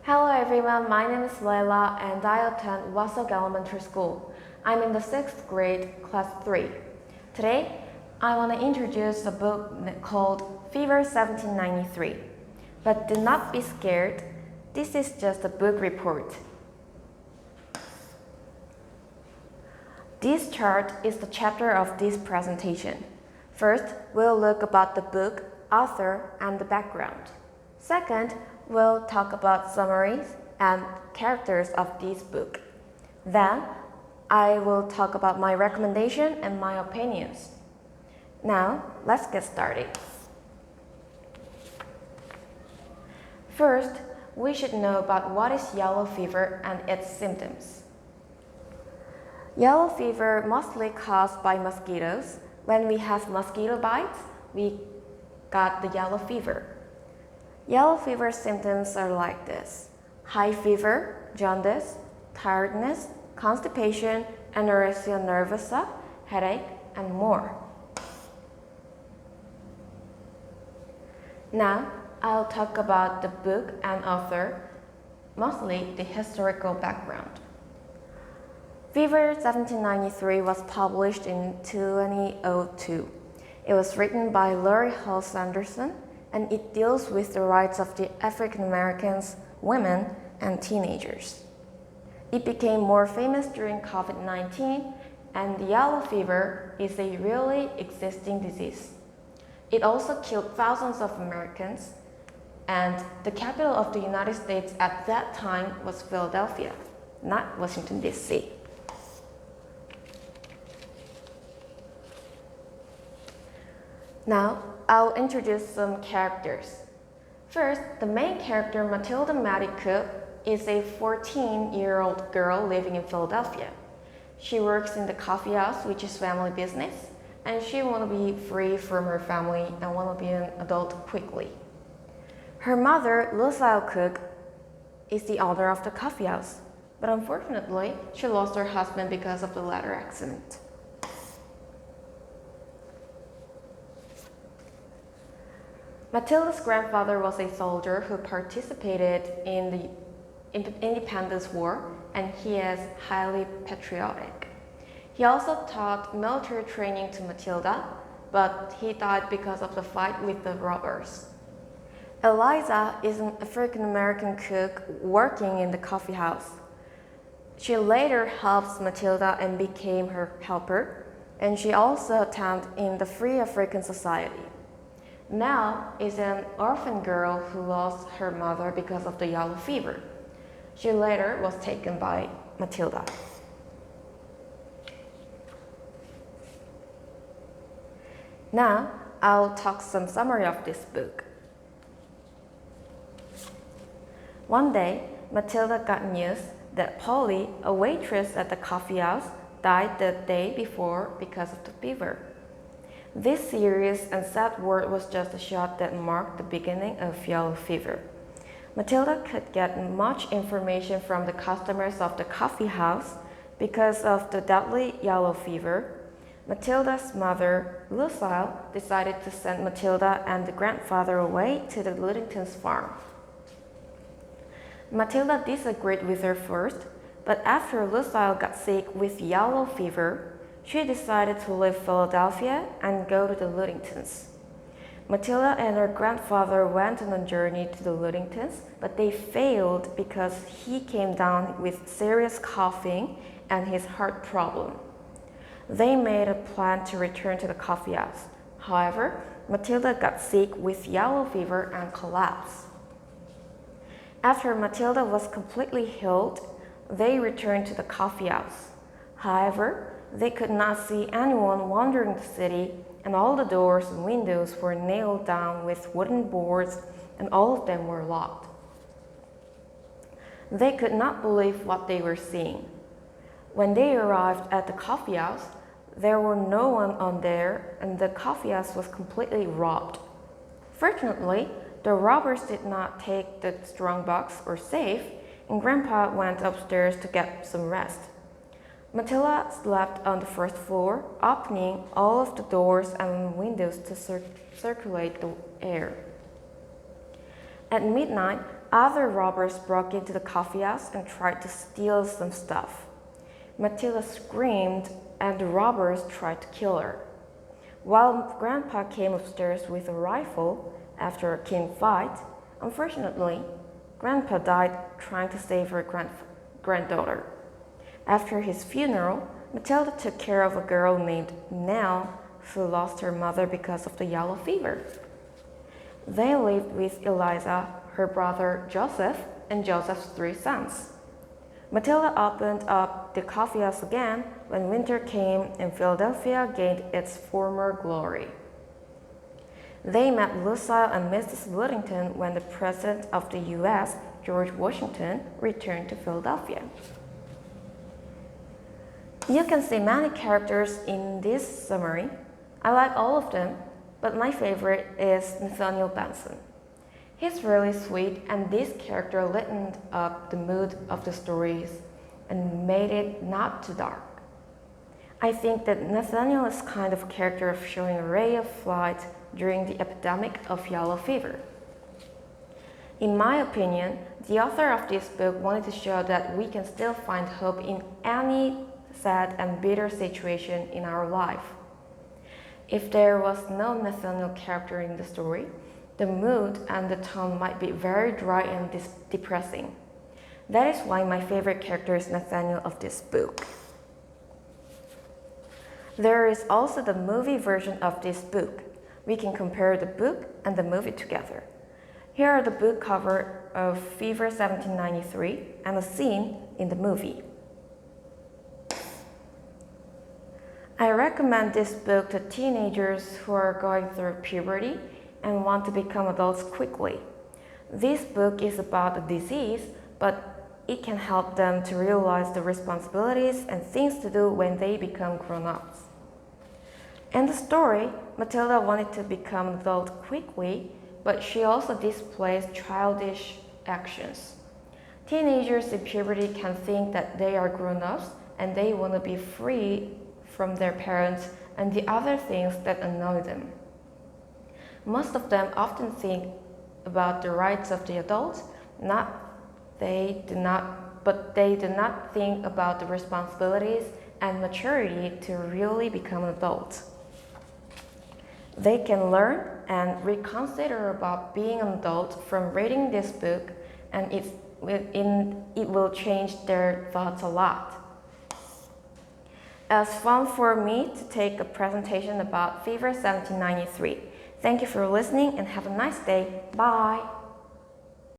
Hello everyone, my name is Layla and I attend Wasok Elementary School. I'm in the 6th grade, class 3. Today, I want to introduce a book called Fever 1793. But do not be scared, this is just a book report. This chart is the chapter of this presentation. First, we'll look about the book, author, and the background. Second, we'll talk about summaries and characters of this book. Then, I will talk about my recommendation and my opinions. Now, let's get started. First, we should know about what is yellow fever and its symptoms. Yellow fever mostly caused by mosquitoes. When we have mosquito bites, we got the yellow fever. Yellow fever symptoms are like this: high fever, jaundice, tiredness, constipation, anorexia nervosa, headache, and more. Now, I'll talk about the book and author, mostly the historical background. Fever 1793 was published in 2002. It was written by Laurie Hall Sanderson, and it deals with the rights of the African Americans, women, and teenagers. It became more famous during COVID-19, and the yellow fever is a really existing disease. It also killed thousands of Americans, and the capital of the United States at that time was Philadelphia, not Washington, D.C. Now, I'll introduce some characters. First, the main character, Matilda Mattie Cook, is a 14-year-old girl living in Philadelphia. She works in the coffee house, which is family business, and she wants to be free from her family and want to be an adult quickly. Her mother, Lucille Cook, is the owner of the coffee house, but unfortunately, she lost her husband because of the latter accident. Matilda's grandfather was a soldier who participated in the Independence War, and he is highly patriotic. He also taught military training to Matilda, but he died because of the fight with the robbers. Eliza is an African-American cook working in the coffee house. She later helps Matilda and became her helper, and she also attended in the Free African Society. Now is an orphan girl who lost her mother because of the yellow fever. She later was taken by Matilda. Now, I'll talk some summary of this book. One day, Matilda got news that Polly, a waitress at the coffee house, died the day before because of the fever. This serious and sad word was just a shot that marked the beginning of yellow fever. Matilda could get much information from the customers of the coffee house because of the deadly yellow fever. Matilda's mother, Lucille, decided to send Matilda and the grandfather away to the Ludington's farm. Matilda disagreed with her first, but after Lucille got sick with yellow fever, she decided to leave Philadelphia and go to the Ludingtons. Matilda and her grandfather went on a journey to the Ludingtons, but they failed because he came down with serious coughing and his heart problem. They made a plan to return to the coffee house. However, Matilda got sick with yellow fever and collapsed. After Matilda was completely healed, they returned to the coffee house. However, they could not see anyone wandering the city, and all the doors and windows were nailed down with wooden boards, and all of them were locked. They could not believe what they were seeing. When they arrived at the coffee house, there were no one on there, and the coffee house was completely robbed. Fortunately, the robbers did not take the strongbox or safe, and Grandpa went upstairs to get some rest. Matilda slept on the first floor, opening all of the doors and windows to circulate the air. At midnight, Other robbers broke into the coffee house and tried to steal some stuff. Matilda screamed and the robbers tried to kill her. While Grandpa came upstairs with a rifle after a keen fight, unfortunately, Grandpa died trying to save her granddaughter. After his funeral, Matilda took care of a girl named Nell who lost her mother because of the yellow fever. They lived with Eliza, her brother Joseph, and Joseph's 3 sons. Matilda opened up the coffee house again when winter came and Philadelphia gained its former glory. They met Lucille and Mrs. Ludington when the President of the U.S., George Washington, returned to Philadelphia. You can see many characters in this summary. I like all of them, but my favorite is Nathaniel Benson. He's really sweet, and this character lightened up the mood of the stories and made it not too dark. I think that Nathaniel is kind of a character of showing a ray of light during the epidemic of yellow fever. In my opinion, the author of this book wanted to show that we can still find hope in any sad and bitter situation in our life. If there was no Nathaniel character in the story, the mood and the tone might be very dry and depressing. That is why my favorite character is Nathaniel of this book. There is also the movie version of this book. We can compare the book and the movie together. Here are the book cover of Fever 1793 and a scene in the movie. I recommend this book to teenagers who are going through puberty and want to become adults quickly. This book is about a disease, but it can help them to realize the responsibilities and things to do when they become grown-ups. In the story, Matilda wanted to become an adult quickly, but she also displays childish actions. Teenagers in puberty can think that they are grown-ups and they want to be free from their parents and the other things that annoy them. Most of them often think about the rights of the adults, but they do not think about the responsibilities and maturity to really become an adult. They can learn and reconsider about being an adult from reading this book, and it will change their thoughts a lot. It was fun for me to take a presentation about Fever 1793. Thank you for listening and have a nice day. Bye!